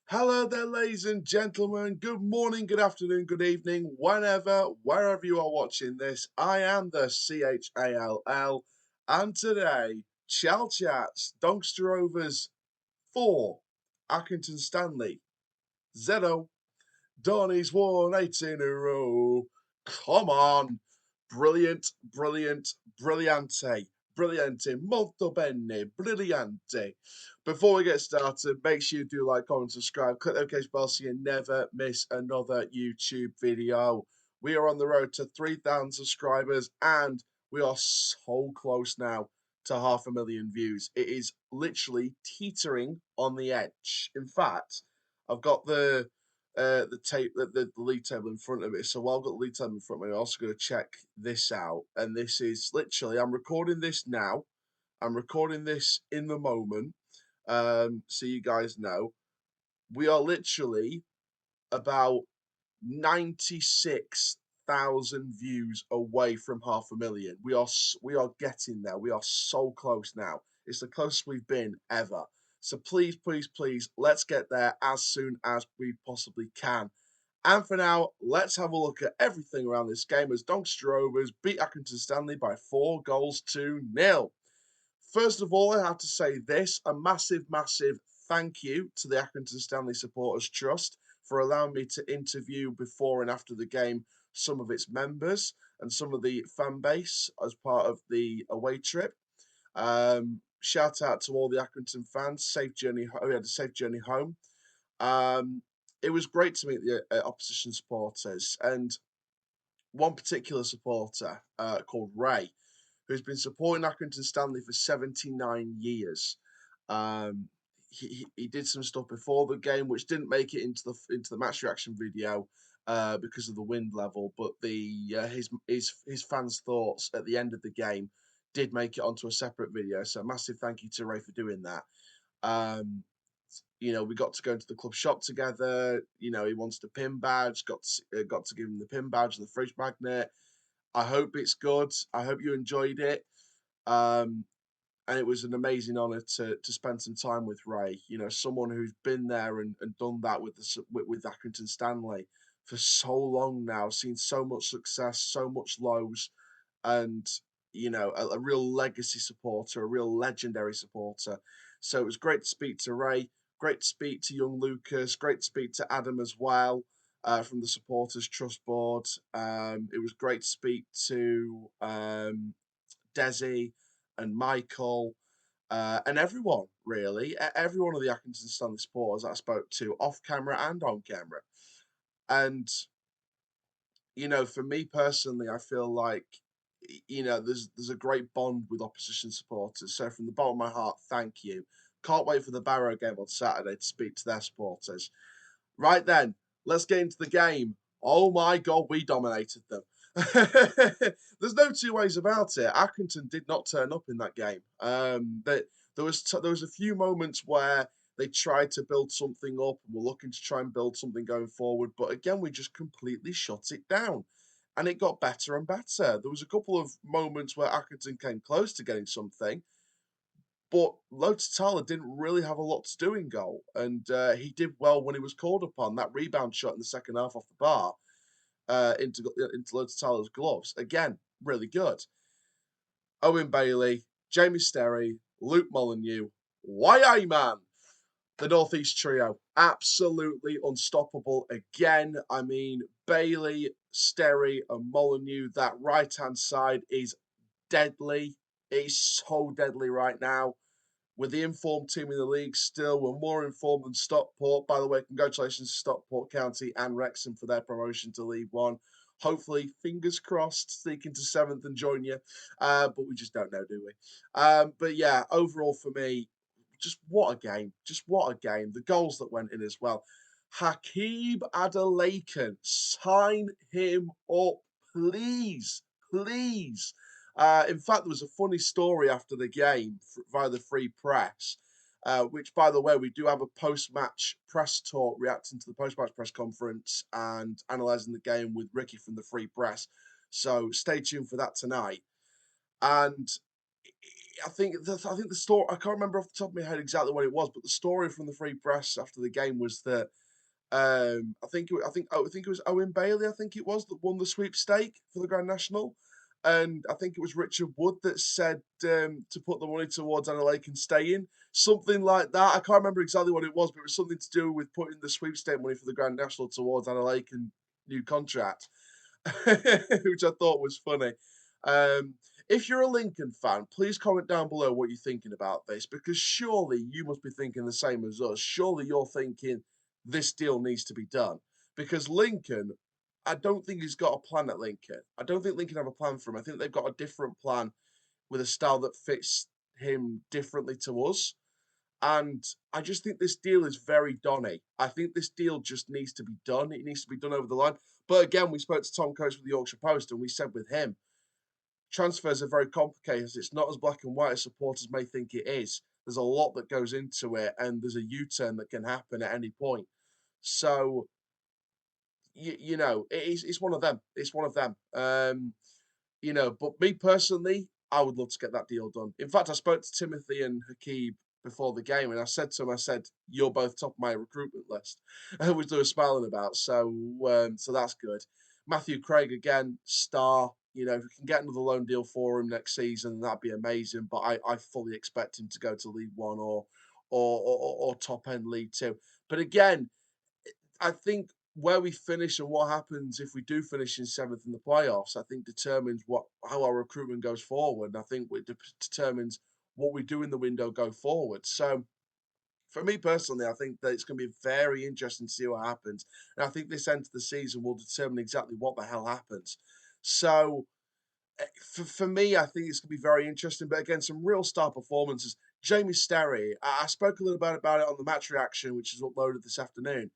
Hello there, ladies and gentlemen. Good morning, good afternoon, good evening, wherever you are watching this. I am the CHALL, and today, Chall Chats Doncaster Rovers 4, Accrington Stanley 0. Donny's won 8 in a row. Come on. Brilliant, brilliant, brilliante. Brilliante, molto bene, brilliante. Before we get started, make sure you do like, comment, subscribe, click the notification bell so you never miss another YouTube video. We are on the road to 3,000 subscribers and we are so close now to 500,000 views. It is literally teetering on the edge. In fact, I've got the league table in front of me. So while I've got the league table in front of me, I'm also going to check this out. And this is literally, I'm recording this now. I'm recording this in the moment. So you guys know, we are literally about 96,000 views away from 500,000. We are getting there. We are so close now. It's the closest we've been ever. So please, please, please, let's get there as soon as we possibly can. And for now, let's have a look at everything around this game as Doncaster Rovers beat Accrington Stanley by 4-0. First of all, I have to say this, a massive, massive thank you to the Accrington Stanley Supporters Trust for allowing me to interview before and after the game some of its members and some of the fan base as part of the away trip. Shout out to all the Accrington fans. Safe journey. We had a safe journey home. It was great to meet the opposition supporters, and one particular supporter called Ray, who's been supporting Accrington Stanley for 79 years. Um, he did some stuff before the game which didn't make it into the match reaction video because of the wind level, but his fans' thoughts at the end of the game did make it onto a separate video. So massive thank you to Ray for doing that. Um, we got to go into the club shop together. He wants the pin badge. Got to give him the pin badge and the fridge magnet. I hope it's good. I hope you enjoyed it. Um, and it was an amazing honour to spend some time with Ray. Someone who's been there and done that with Accrington Stanley for so long now, seen so much success, so much lows, and a real legacy supporter, a real legendary supporter. So it was great to speak to Ray, great to speak to young Lucas, great to speak to Adam as well from the Supporters Trust Board. It was great to speak to Desi and Michael and everyone, really. Every one of the Accrington Stanley supporters that I spoke to off camera and on camera. And, for me personally, I feel like there's a great bond with opposition supporters. So from the bottom of my heart, thank you. Can't wait for the Barrow game on Saturday to speak to their supporters. Right then, let's get into the game. Oh my God, we dominated them. There's no two ways about it. Accrington did not turn up in that game. There was a few moments where they tried to build something up and were looking to try and build something going forward, but again, we just completely shut it down. And it got better and better. There was a couple of moments where Accrington came close to getting something, but Lotitala didn't really have a lot to do in goal, and he did well when he was called upon. That rebound shot in the second half off the bar into Lotitala's gloves. Again, really good. Owen Bailey, Jamie Sterry, Luke Molyneux, why man? The Northeast trio, absolutely unstoppable again. I mean, Bailey, Sterry, and Molyneux, that right-hand side is deadly. It's so deadly right now. With the informed team in the league still, we're more informed than Stockport. By the way, congratulations to Stockport County and Wrexham for their promotion to League One. Hopefully, fingers crossed, sneak into seventh and join you. But we just don't know, do we? But yeah, overall for me, just what a game. Just what a game. The goals that went in as well. Hakeem Adelakan, sign him up, please. Please. In fact, there was a funny story after the game via the Free Press, which, by the way, we do have a post-match press talk reacting to the post-match press conference and analysing the game with Ricky from the Free Press. So stay tuned for that tonight. And I think the story. I can't remember off the top of my head exactly what it was, but the story from the Free Press after the game was that I think it was Owen Bailey. I think it was that won the sweepstake for the Grand National, and I think it was Richard Wood that said to put the money towards Anna Lake and staying, something like that. I can't remember exactly what it was, but it was something to do with putting the sweepstake money for the Grand National towards Anna Lake and new contract. Which I thought was funny. Um, if you're a Lincoln fan, please comment down below what you're thinking about this, because surely you must be thinking the same as us. Surely you're thinking this deal needs to be done. Because Lincoln, I don't think he's got a plan at Lincoln. I don't think Lincoln have a plan for him. I think they've got a different plan with a style that fits him differently to us. And I just think this deal is very Donny. I think this deal just needs to be done. It needs to be done over the line. But again, we spoke to Tom Coates with the Yorkshire Post, and we said with him, transfers are very complicated. It's not as black and white as supporters may think it is. There's a lot that goes into it, and there's a U-turn that can happen at any point. So, it's one of them. It's one of them. But me personally, I would love to get that deal done. In fact, I spoke to Timothy and Hakeeb before the game, and I said to him, I said, "You're both top of my recruitment list," which they were smiling about. So that's good. Matthew Craig again, star. If we can get another loan deal for him next season, that'd be amazing. But I fully expect him to go to League One or top end League Two. But again, I think where we finish and what happens if we do finish in seventh in the playoffs, I think determines how our recruitment goes forward. And I think it determines what we do in the window go forward. So for me personally, I think that it's going to be very interesting to see what happens. And I think this end of the season will determine exactly what the hell happens. So for me, I think it's going to be very interesting. But again, some real star performances. Jamie Sterry, I spoke a little bit about it on the match reaction, which is uploaded this afternoon.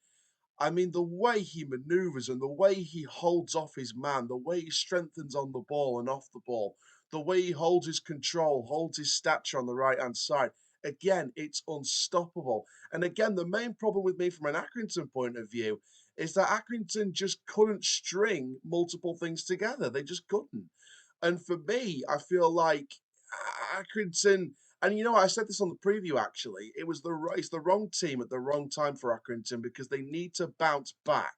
I mean, the way he maneuvers and the way he holds off his man, the way he strengthens on the ball and off the ball, the way he holds his control, holds his stature on the right hand side. Again, it's unstoppable. And again, the main problem with me from an Accrington point of view is that Accrington just couldn't string multiple things together. They just couldn't. And for me, I feel like Accrington, and you know what, I said this on the preview actually. It's the wrong team at the wrong time for Accrington because they need to bounce back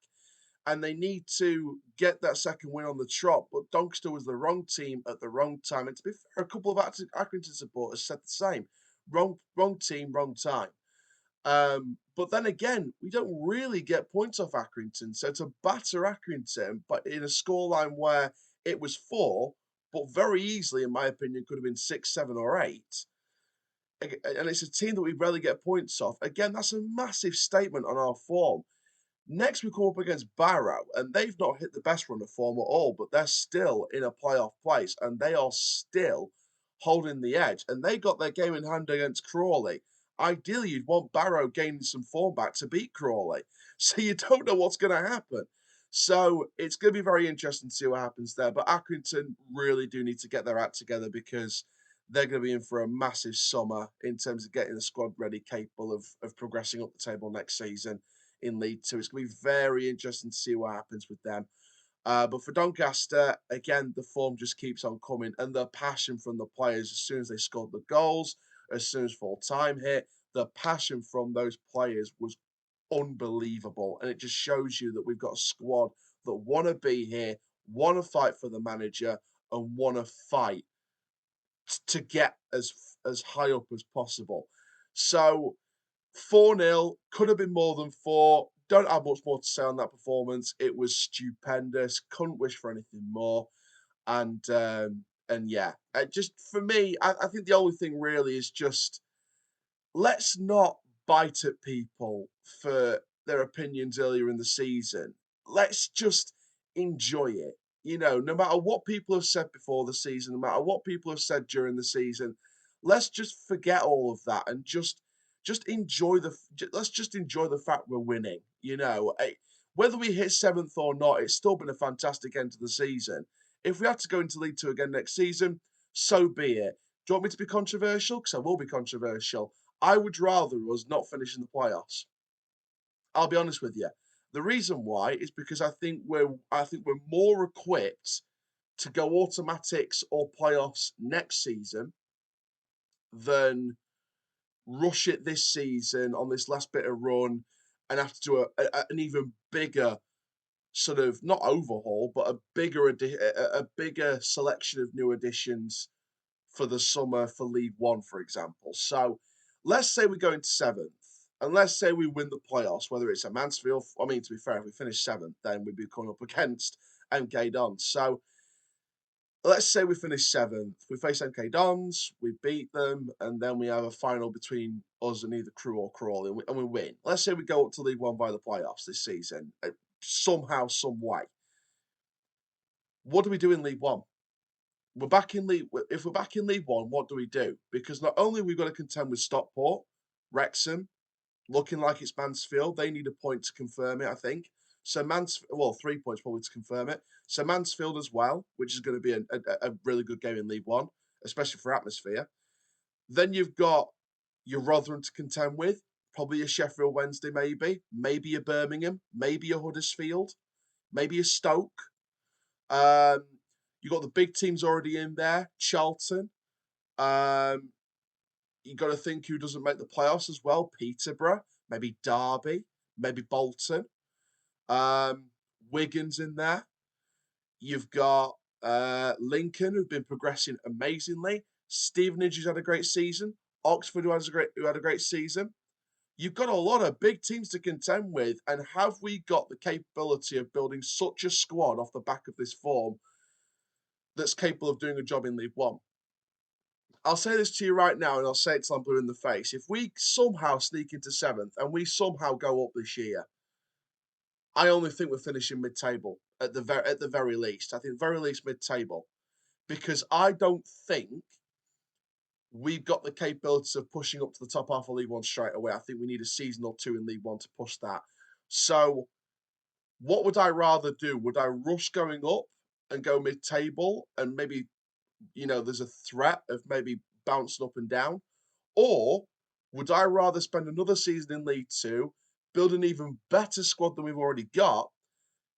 and they need to get that second win on the trot. But Doncaster was the wrong team at the wrong time. And to be fair, a couple of Accrington supporters said the same. Wrong team, wrong time. But then again, we don't really get points off Accrington. So to batter Accrington, but in a scoreline where it was 4, but very easily, in my opinion, could have been 6, 7, or 8. And it's a team that we rarely get points off. Again, that's a massive statement on our form. Next, we come up against Barrow, and they've not hit the best run of form at all, but they're still in a playoff place, and they are still holding the edge. And they got their game in hand against Crawley. Ideally, you'd want Barrow gaining some form back to beat Crawley. So you don't know what's going to happen. So it's going to be very interesting to see what happens there. But Accrington really do need to get their act together because they're going to be in for a massive summer in terms of getting the squad ready, capable of progressing up the table next season in League Two. It's going to be very interesting to see what happens with them. But for Doncaster, again, the form just keeps on coming and the passion from the players as soon as they scored the goals, as soon as full time hit, the passion from those players was unbelievable. And it just shows you that we've got a squad that want to be here, want to fight for the manager, and want to fight to get as high up as possible. So 4-0 could have been more than 4. Don't have much more to say on that performance. It was stupendous. Couldn't wish for anything more. And yeah, just for me, I think the only thing really is just let's not bite at people for their opinions earlier in the season. Let's just enjoy it. No matter what people have said before the season, no matter what people have said during the season, let's just forget all of that and just enjoy let's just enjoy the fact we're winning. Whether we hit 7th or not, it's still been a fantastic end to the season. If we have to go into League Two again next season, so be it. Do you want me to be controversial? Because I will be controversial. I would rather us not finish in the playoffs. I'll be honest with you. The reason why is because I think we're more equipped to go automatics or playoffs next season than rush it this season on this last bit of run and have to do an even bigger sort of not overhaul, but a bigger selection of new additions for the summer for League One, for example. So let's say we go into seventh, and let's say we win the playoffs, whether it's at Mansfield. I mean, to be fair, if we finish seventh, then we'd be coming up against MK Dons. So let's say we finish seventh, we face MK Dons, we beat them, and then we have a final between us and either Crew or Crawley, and we win. Let's say we go up to League One by the playoffs this season, somehow, some way. What do we do in League One? We're back in League. If we're back in League One, what do we do? Because not only we've got to contend with Stockport, Wrexham, looking like it's Mansfield. They need a point to confirm it, I think. So well, 3 points probably to confirm it. So Mansfield as well, which is going to be a really good game in League One, especially for atmosphere. Then you've got your Rotherham to contend with, probably a Sheffield Wednesday, maybe a Birmingham, maybe a Huddersfield, maybe a Stoke. You've got the big teams already in there, Charlton. You've got to think who doesn't make the playoffs as well. Peterborough, maybe Derby, maybe Bolton. Wigan's in there. You've got Lincoln, who've been progressing amazingly. Stevenage, who's had a great season. Oxford, who had a great season. You've got a lot of big teams to contend with, and have we got the capability of building such a squad off the back of this form that's capable of doing a job in League One? I'll say this to you right now, and I'll say it till I'm blue in the face. If we somehow sneak into seventh and we somehow go up this year, I only think we're finishing mid-table at the very least. I think very least mid-table, because I don't think we've got the capabilities of pushing up to the top half of League One straight away. I think we need a season or two in League One to push that. So, what would I rather do? Would I rush going up and go mid-table and maybe there's a threat of maybe bouncing up and down? Or would I rather spend another season in League Two, build an even better squad than we've already got?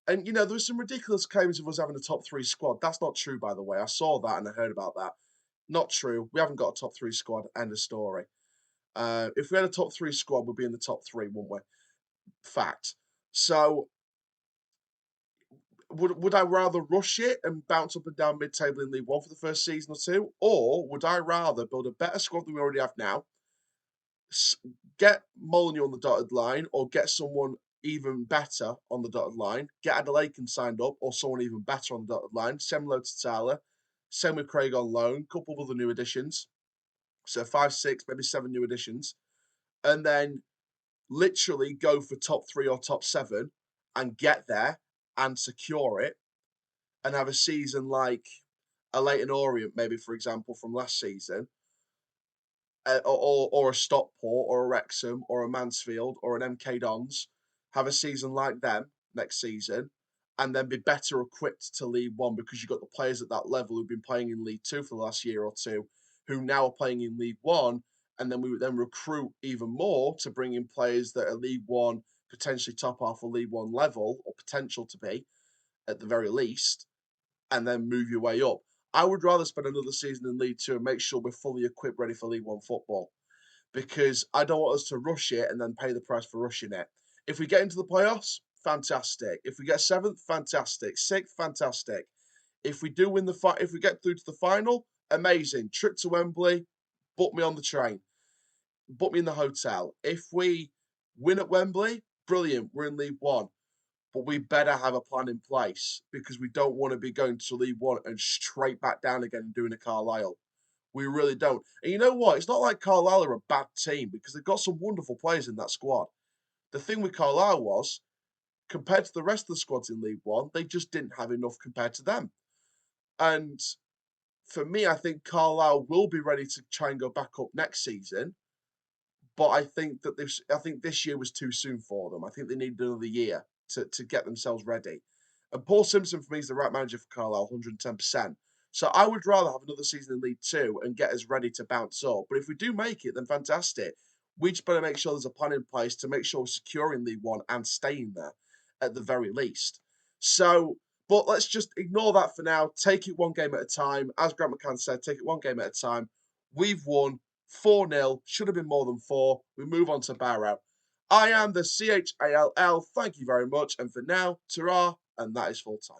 And, there was some ridiculous claims of us having a top three squad. That's not true, by the way. I saw that and I heard about that. Not true. We haven't got a top three squad. End of story. If we had a top three squad, we'd be in the top three, wouldn't we? Fact. So would I rather rush it and bounce up and down mid-table in League One for the first season or two? Or would I rather build a better squad than we already have now, get Molyneux on the dotted line, or get someone even better on the dotted line, get Adelaide signed up, or someone even better on the dotted line, send load to Tyler, same with Craig on loan, couple of other new additions, so 5, 6, maybe 7 new additions, and then literally go for top 3 or top 7 and get there and secure it and have a season like a Leighton Orient, maybe, for example, from last season, or a Stockport or a Wrexham or a Mansfield or an MK Dons, have a season like them next season, and then be better equipped to League One, because you've got the players at that level who've been playing in League Two for the last year or two, who now are playing in League One, and then we would then recruit even more to bring in players that are League One, potentially top half of League One level, or potential to be, at the very least, and then move your way up. I would rather spend another season in League Two and make sure we're fully equipped, ready for League One football, because I don't want us to rush it and then pay the price for rushing it. If we get into the playoffs, fantastic. If we get seventh, fantastic. Sixth, fantastic. If we do win if we get through to the final, amazing. Trip to Wembley, book me on the train, book me in the hotel. If we win at Wembley, brilliant. We're in League One. But we better have a plan in place, because we don't want to be going to League One and straight back down again and doing a Carlisle. We really don't. And you know what? It's not like Carlisle are a bad team, because they've got some wonderful players in that squad. The thing with Carlisle was, compared to the rest of the squads in League One, they just didn't have enough compared to them. And for me, I think Carlisle will be ready to try and go back up next season. But I think this year was too soon for them. I think they needed another year to get themselves ready. And Paul Simpson, for me, is the right manager for Carlisle, 110%. So I would rather have another season in League Two and get us ready to bounce up. But if we do make it, then fantastic. We just better make sure there's a plan in place to make sure we're securing League One and staying there at the very least. So, but let's just ignore that for now. Take it one game at a time. As Grant McCann said, take it one game at a time. We've won. 4-0, should have been more than 4. We move on to Barrow. I am the CHALL. Thank you very much. And for now, ta and that is full time.